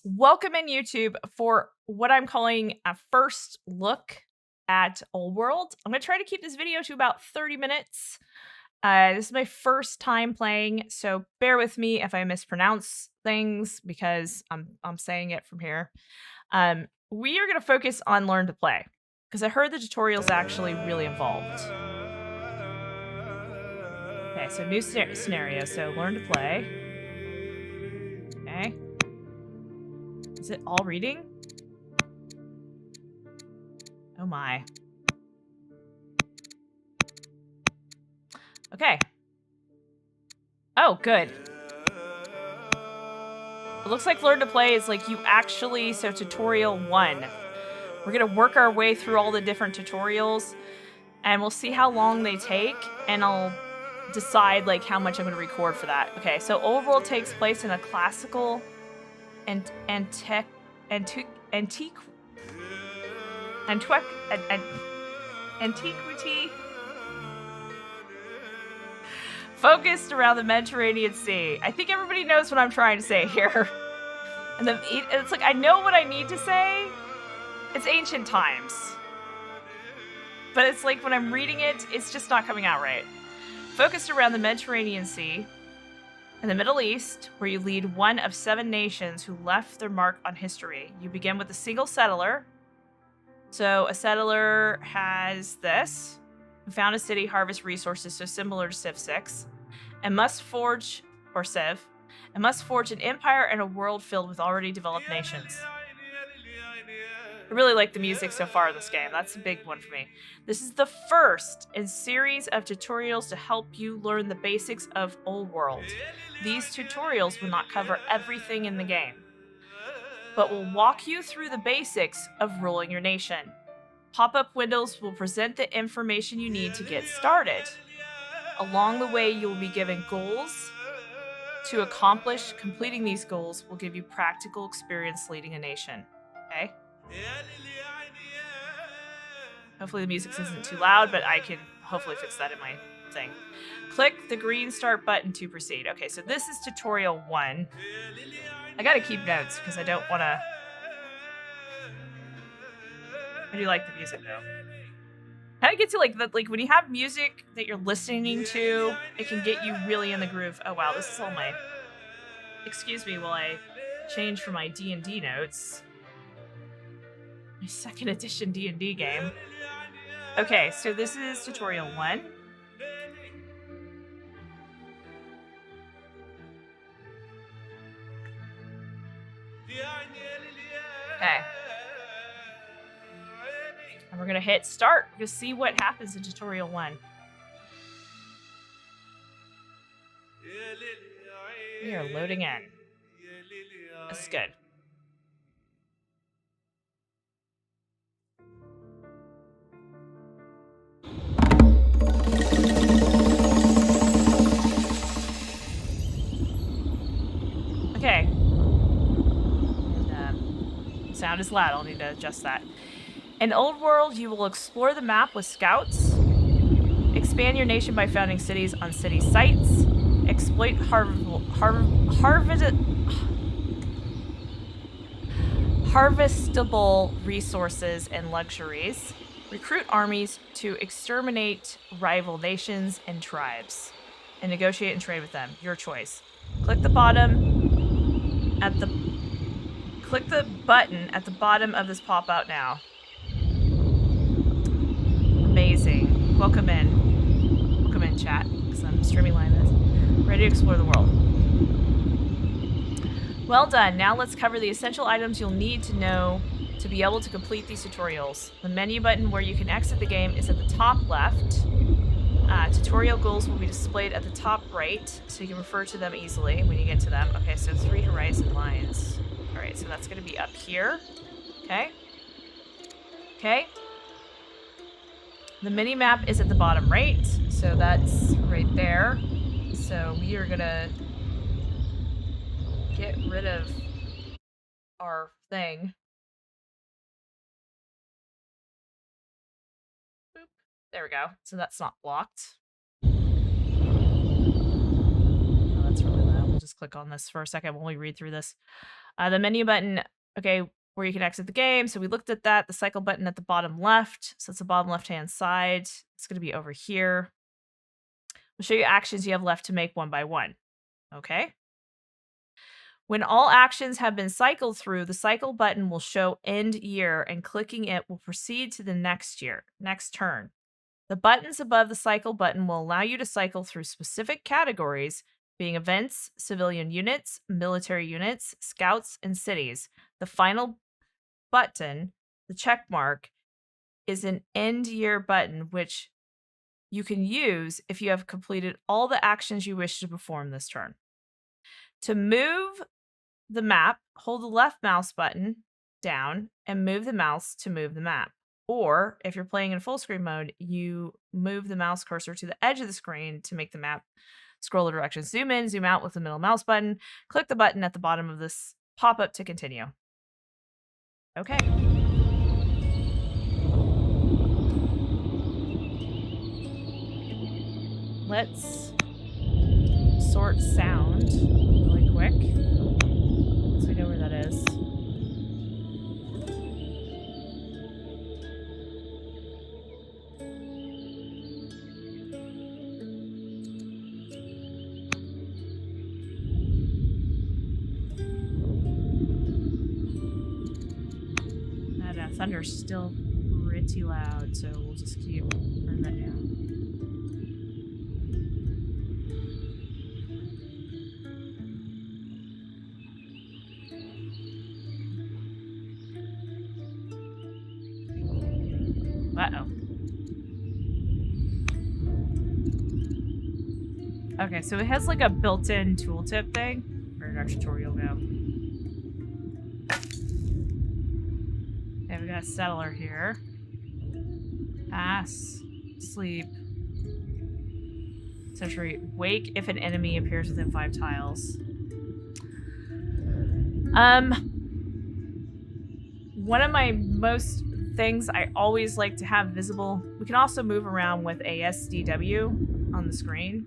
Welcome in YouTube for what I'm calling a first look at Old World. I'm going to try to keep this video to about 30 minutes. This is my first time playing, so bear with me if I mispronounce things because I'm saying it from here. We are going to focus on learn to play because I heard the tutorial's actually really involved. Okay, so new scenario, so learn to play. Okay. Is it all reading? Oh my. Okay. Oh, good. It looks like learn to play is like you actually, so tutorial 1. We're gonna work our way through all the different tutorials and we'll see how long they take and I'll decide like how much I'm gonna record for that. Okay, so Old World takes place in a classical and antiquity focused around the Mediterranean Sea. I think everybody knows what I'm trying to say here. And it's like, I know what I need to say. It's ancient times. But it's like when I'm reading it, it's just not coming out right. Focused around the Mediterranean Sea in the Middle East, where you lead one of 7 nations who left their mark on history. You begin with a single settler. So a settler has this. Found a city, harvest resources, so similar to Civ 6. And must forge, or Civ, and must forge an empire and a world filled with already developed nations. I really like the music so far in this game. That's a big one for me. This is the first in series of tutorials to help you learn the basics of Old World. These tutorials will not cover everything in the game, but will walk you through the basics of ruling your nation. Pop-up windows will present the information you need to get started. Along the way, you will be given goals to accomplish. Completing these goals will give you practical experience leading a nation. Okay? Hopefully the music isn't too loud, but I can hopefully fix that in my thing. Click the green start button to proceed. Okay, so this is tutorial 1. I gotta keep notes because I don't want to... I do like the music though. Kind of gets you like when you have music that you're listening to, it can get you really in the groove. Oh wow, this is all my... Excuse me while I change for my D&D notes. My 2nd edition D&D game. Okay, so this is tutorial 1. Okay. And we're gonna hit start to see what happens in tutorial 1. We are loading in. This is good. Okay. And, sound is loud. I'll need to adjust that. In Old World, you will explore the map with scouts, expand your nation by founding cities on city sites, exploit harvestable resources and luxuries, recruit armies to exterminate rival nations and tribes, and negotiate and trade with them. Your choice. Click the button at the bottom of this pop-out now. Amazing. Welcome in, chat, because I'm streaming live this. Ready to explore the world. Well done. Now let's cover the essential items you'll need to know to be able to complete these tutorials. The menu button where you can exit the game is at the top left. Tutorial goals will be displayed at the top right, so you can refer to them easily when you get to them. Okay, so 3 horizon lines. All right, so that's going to be up here. Okay. Okay. The mini-map is at the bottom right, so that's right there. So we are gonna get rid of our thing. Boop. There we go. So that's not blocked. Oh, that's really loud. We'll just click on this for a second while we read through this. The menu button, okay, where you can exit the game. So we looked at that. The cycle button at the bottom left. So it's the bottom left-hand side. It's going to be over here. We'll show you actions you have left to make one by one. Okay. When all actions have been cycled through, the cycle button will show end year, and clicking it will proceed to the next turn. The buttons above the cycle button will allow you to cycle through specific categories, being events, civilian units, military units, scouts, and cities. The final button, the check mark, is an end year button, which you can use if you have completed all the actions you wish to perform this turn. To move the map, hold the left mouse button down and move the mouse to move the map. Or if you're playing in full screen mode, you move the mouse cursor to the edge of the screen to make the map scroll the direction. Zoom in, zoom out with the middle mouse button. Click the button at the bottom of this pop-up to continue. Okay. Let's sort sound really quick so we know where that is. That thunder's still pretty loud, so we'll just keep turning that down. Uh-oh. Okay, so it has like a built-in tooltip thing. Where did our tutorial go? Okay, we got a settler here. Pass. Sleep. Sentry. Wake if an enemy appears within 5 tiles. One of my most things I always like to have visible. We can also move around with ASDW on the screen.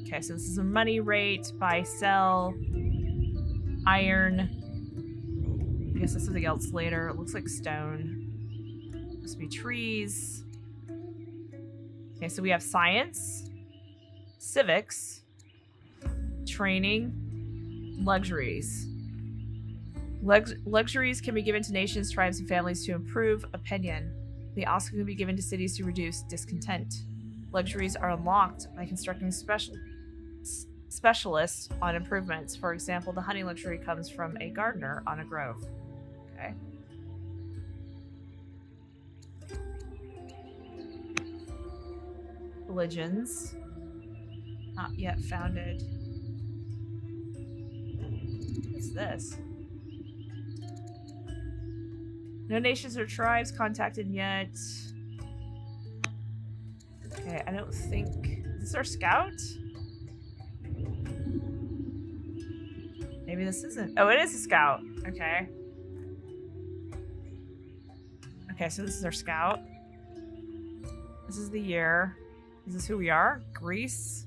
Okay, so this is a money rate, buy, sell, iron. I guess that's something else later. It looks like stone. Must be trees. Okay, so we have science, civics, training, luxuries. Luxuries can be given to nations, tribes, and families to improve opinion. They also can be given to cities to reduce discontent. Luxuries are unlocked by constructing specialists on improvements. For example, the honey luxury comes from a gardener on a grove. Okay. Religions. Not yet founded. What's this? No nations or tribes contacted yet. Okay, I don't think... Is this our scout? Maybe this isn't. Oh, it is a scout. Okay. Okay, so this is our scout. This is the year. Is this who we are? Greece?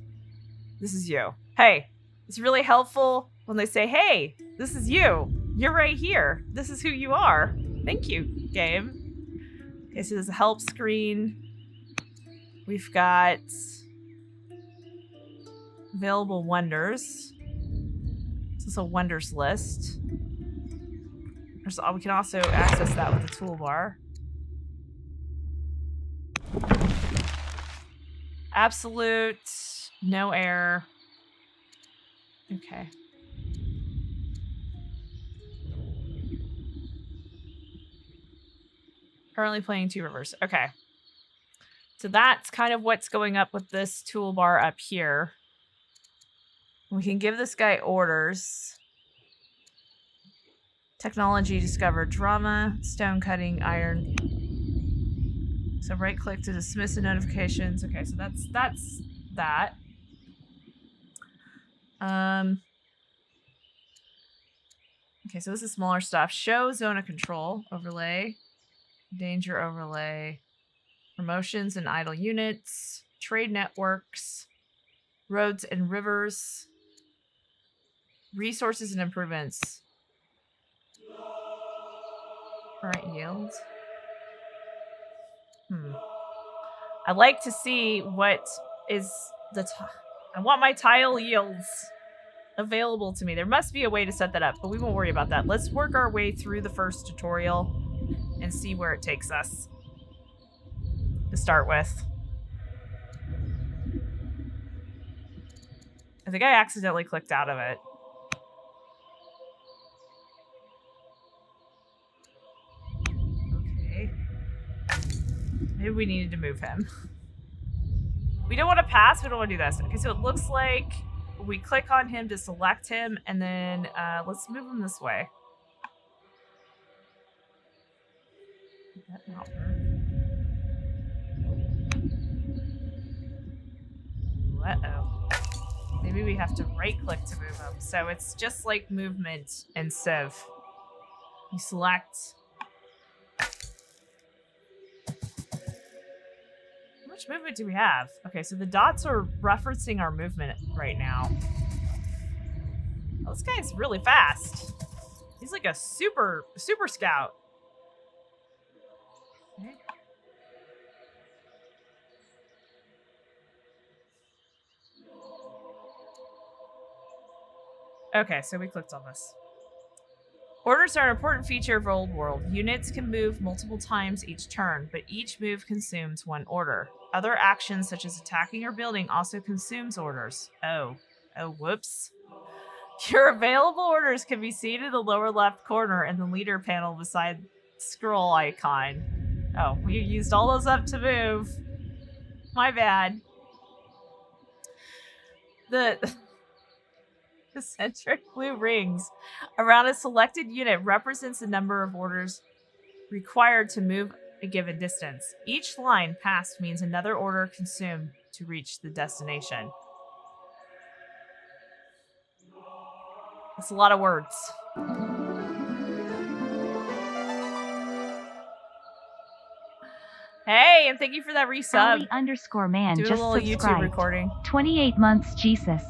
This is you. Hey, it's really helpful when they say, hey, this is you. You're right here. This is who you are. Thank you, game. Okay, so there's a help screen. We've got available wonders. This is a wonders list. We can also access that with the toolbar. Absolute, no error. Okay. Currently playing 2 rivers. Okay. So that's kind of what's going up with this toolbar up here. We can give this guy orders. Technology discovered. Drama, stone cutting, iron. So right click to dismiss the notifications. Okay, so that's that. Okay, so this is smaller stuff. Show zone of control overlay. Danger overlay. Promotions and idle units. Trade networks. Roads and rivers. Resources and improvements. Current yields. I'd like to see what is the... I want my tile yields available to me. There must be a way to set that up, but we won't worry about that. Let's work our way through the first tutorial and see where it takes us to start with. I think I accidentally clicked out of it. Okay. Maybe we needed to move him. We don't want to pass. We don't want to do this. Okay, so it looks like we click on him to select him, and then let's move him this way. Did that not work? Uh-oh. Maybe we have to right-click to move him. So it's just like movement in Civ. You select... How much movement do we have? Okay, so the dots are referencing our movement right now. Oh, this guy's really fast. He's like a super scout. Okay. Okay, so we clicked on this. Orders are an important feature of Old World. Units can move multiple times each turn, but each move consumes one order. Other actions, such as attacking or building, also consumes orders. Oh, whoops. Your available orders can be seen in the lower left corner in the leader panel beside the scroll icon. Oh, we used all those up to move. My bad. The centric blue rings around a selected unit represents the number of orders required to move a given distance. Each line passed means another order consumed to reach the destination. That's a lot of words. Hey, and thank you for that resub. _man Doing just a little subscribed. YouTube recording. 28 months, Jesus.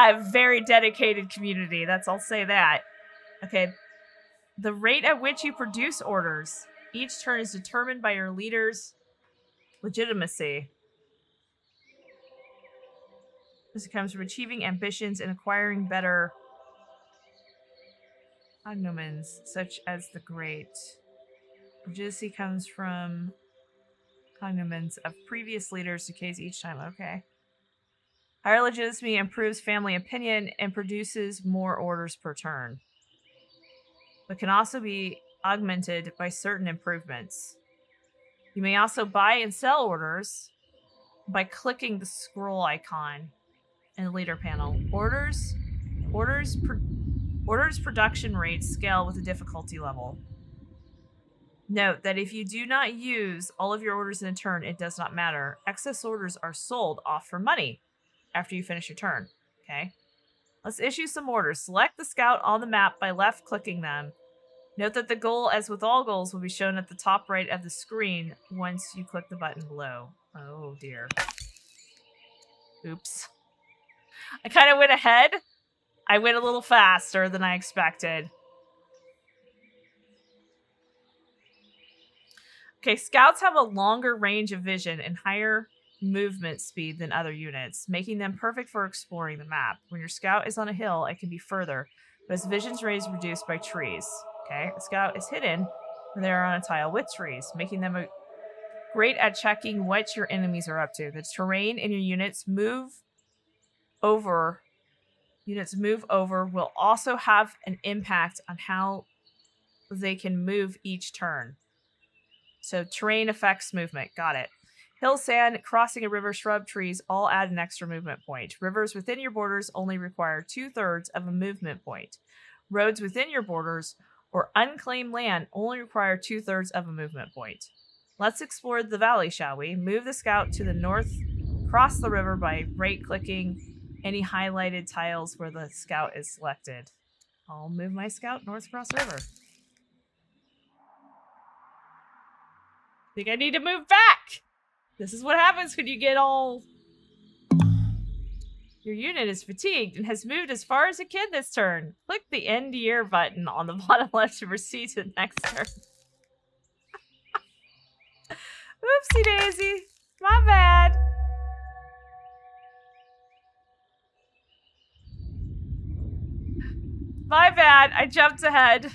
I have a very dedicated community. I'll say that. Okay. The rate at which you produce orders each turn is determined by your leader's legitimacy. This comes from achieving ambitions and acquiring better cognomens, such as the great. Legitimacy comes from cognomens of previous leaders decays each time. Okay. Higher legitimacy improves family opinion and produces more orders per turn, but can also be augmented by certain improvements. You may also buy and sell orders by clicking the scroll icon in the leader panel. Orders production rates scale with the difficulty level. Note that if you do not use all of your orders in a turn, it does not matter. Excess orders are sold off for money after you finish your turn. Okay. Let's issue some orders. Select the scout on the map by left-clicking them. Note that the goal, as with all goals, will be shown at the top right of the screen once you click the button below. Oh, dear. Oops. I kind of went ahead. I went a little faster than I expected. Okay, scouts have a longer range of vision and higher movement speed than other units, making them perfect for exploring the map. When your scout is on a hill, it can be further, but its vision's range is reduced by trees. Okay, a scout is hidden when they're on a tile with trees, making them great at checking what your enemies are up to. The terrain in your units move over will also have an impact on how they can move each turn. So terrain affects movement. Got it. Hill, sand, crossing a river, shrub, trees all add an extra movement point. Rivers within your borders only require 2/3 of a movement point. Roads within your borders or unclaimed land only require 2/3 of a movement point. Let's explore the valley, shall we? Move the scout to the north, cross the river by right-clicking any highlighted tiles where the scout is selected. I'll move my scout north across the river. Think I need to move back. This is what happens when you get all Your unit is fatigued and has moved as far as it can this turn. Click the end year button on the bottom left to proceed to the next turn. Oopsie daisy. My bad. My bad. I jumped ahead.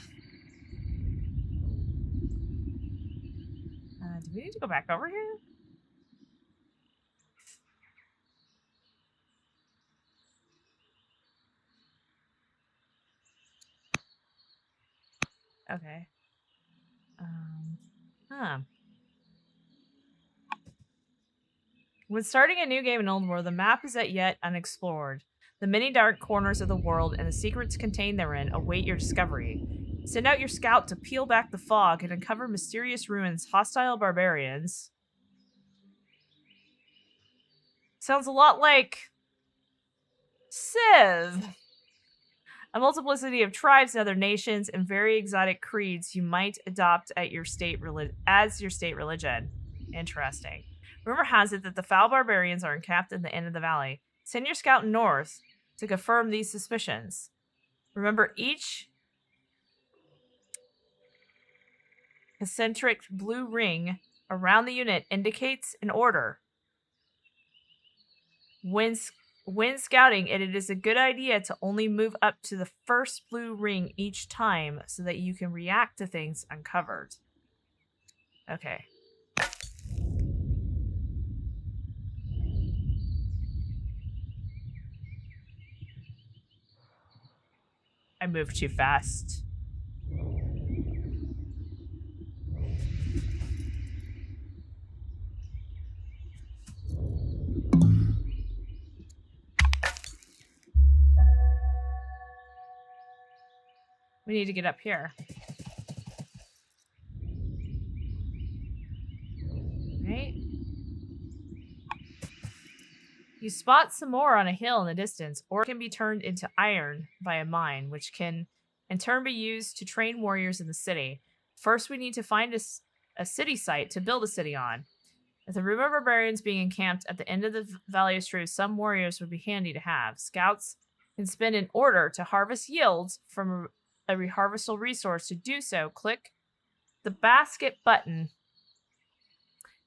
Do we need to go back over here? Okay. Huh. When starting a new game in Old World, the map is as yet unexplored. The many dark corners of the world and the secrets contained therein await your discovery. Send out your scout to peel back the fog and uncover mysterious ruins, hostile barbarians. Sounds a lot like Civ. A multiplicity of tribes and other nations and very exotic creeds you might adopt at your as your state religion. Interesting. Rumor has it that the foul barbarians are encamped at the end of the valley. Send your scout north to confirm these suspicions. Remember, each concentric blue ring around the unit indicates an order. When scouting, it is a good idea to only move up to the first blue ring each time so that you can react to things uncovered. Okay. I moved too fast. We need to get up here. Right? You spot some more on a hill in the distance, or it can be turned into iron by a mine, which can in turn be used to train warriors in the city. First, we need to find a city site to build a city on. With the rumor of barbarians being encamped at the end of the Valley of Shrews, some warriors would be handy to have. Scouts can spend an order to harvest yields from a reharvestable resource. To do so, click the basket button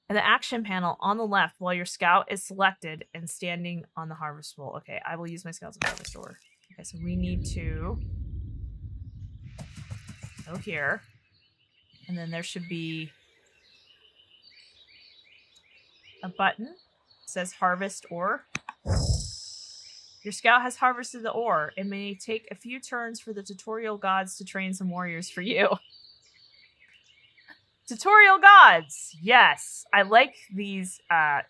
in the action panel on the left while your scout is selected and standing on the harvestable. Okay, I will use my scouts as harvestor. Okay, so we need to go here. And then there should be a button that says harvest ore. Your scout has harvested the ore. It may take a few turns for the tutorial gods to train some warriors for you. Tutorial gods! Yes! I like these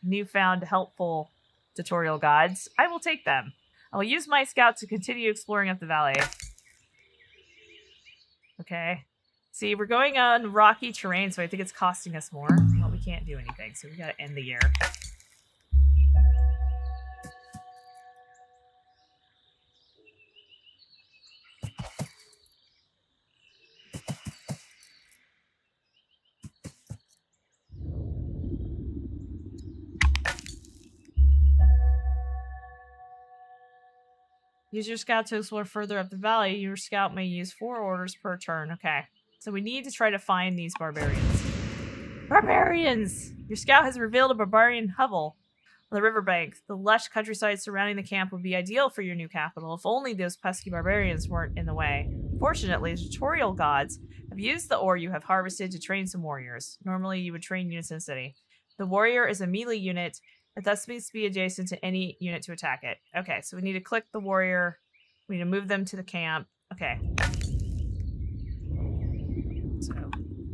newfound helpful tutorial gods. I will take them. I will use my scout to continue exploring up the valley. Okay. See, we're going on rocky terrain, so I think it's costing us more. Well, we can't do anything, so we gotta end the year. Use your scout to explore further up the valley. Your scout may use 4 orders per turn. Okay. So we need to try to find these barbarians. Barbarians! Your scout has revealed a barbarian hovel on the riverbank. The lush countryside surrounding the camp would be ideal for your new capital if only those pesky barbarians weren't in the way. Fortunately, the tutorial gods have used the ore you have harvested to train some warriors. Normally, you would train units in the city. The warrior is a melee unit. It thus needs to be adjacent to any unit to attack it. Okay, so we need to click the warrior. We need to move them to the camp. Okay. So,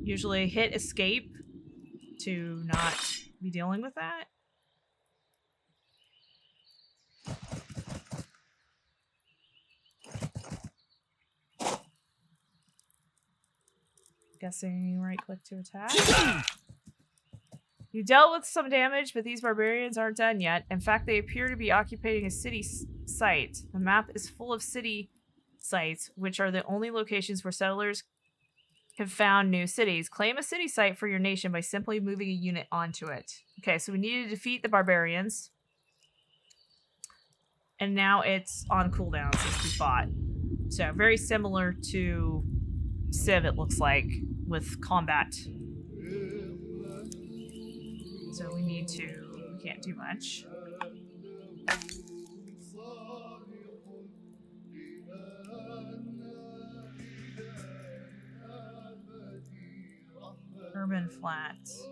usually hit escape to not be dealing with that. Guessing right click to attack. You dealt with some damage, but these barbarians aren't done yet. In fact, they appear to be occupying a city site. The map is full of city sites, which are the only locations where settlers have found new cities. Claim a city site for your nation by simply moving a unit onto it. Okay, so we need to defeat the barbarians. and now it's on cooldown since we fought. So very similar to Civ, it looks like, with combat. So we can't do much. Urban Flats.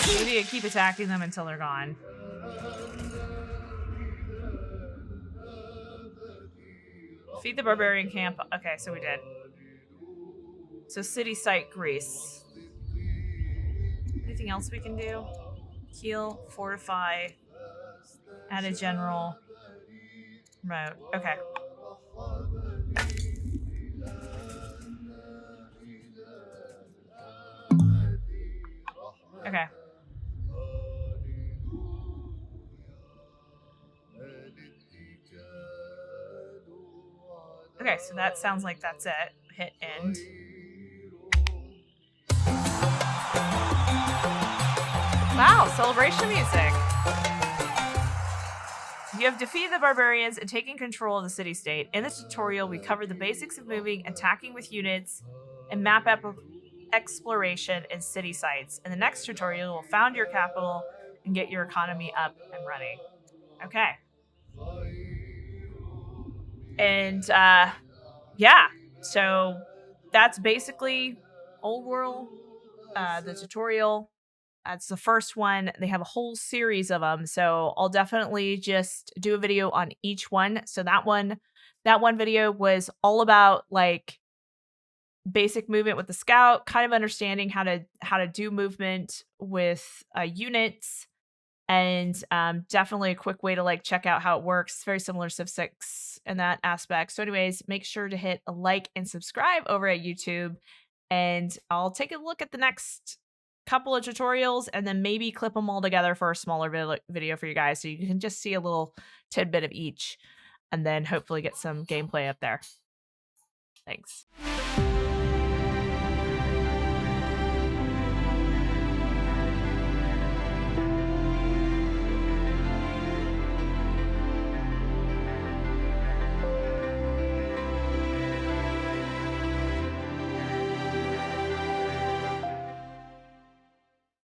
We need to keep attacking them until they're gone. Feed the barbarian camp. Okay, so we did. So city site Greece. Anything else we can do? Heal, fortify, add a general. Remote. Okay. Okay. Okay, so that sounds like that's it. Hit end. Wow, celebration music. You have defeated the barbarians and taken control of the city-state. In the tutorial, we covered the basics of moving, attacking with units, and map exploration in city sites. In the next tutorial, we'll found your capital and get your economy up and running. Okay. And yeah, so that's basically Old World, the tutorial. That's the first one. They have a whole series of them, so I'll definitely just do a video on each one. So that one video was all about like basic movement with the scout, kind of understanding how to do movement with units, and definitely a quick way to like check out how it works. It's very similar to Civ 6 in that aspect. So anyways, make sure to hit a like and subscribe over at YouTube, and I'll take a look at the next couple of tutorials and then maybe clip them all together for a smaller video for you guys, so you can just see a little tidbit of each, and then hopefully get some gameplay up there. Thanks.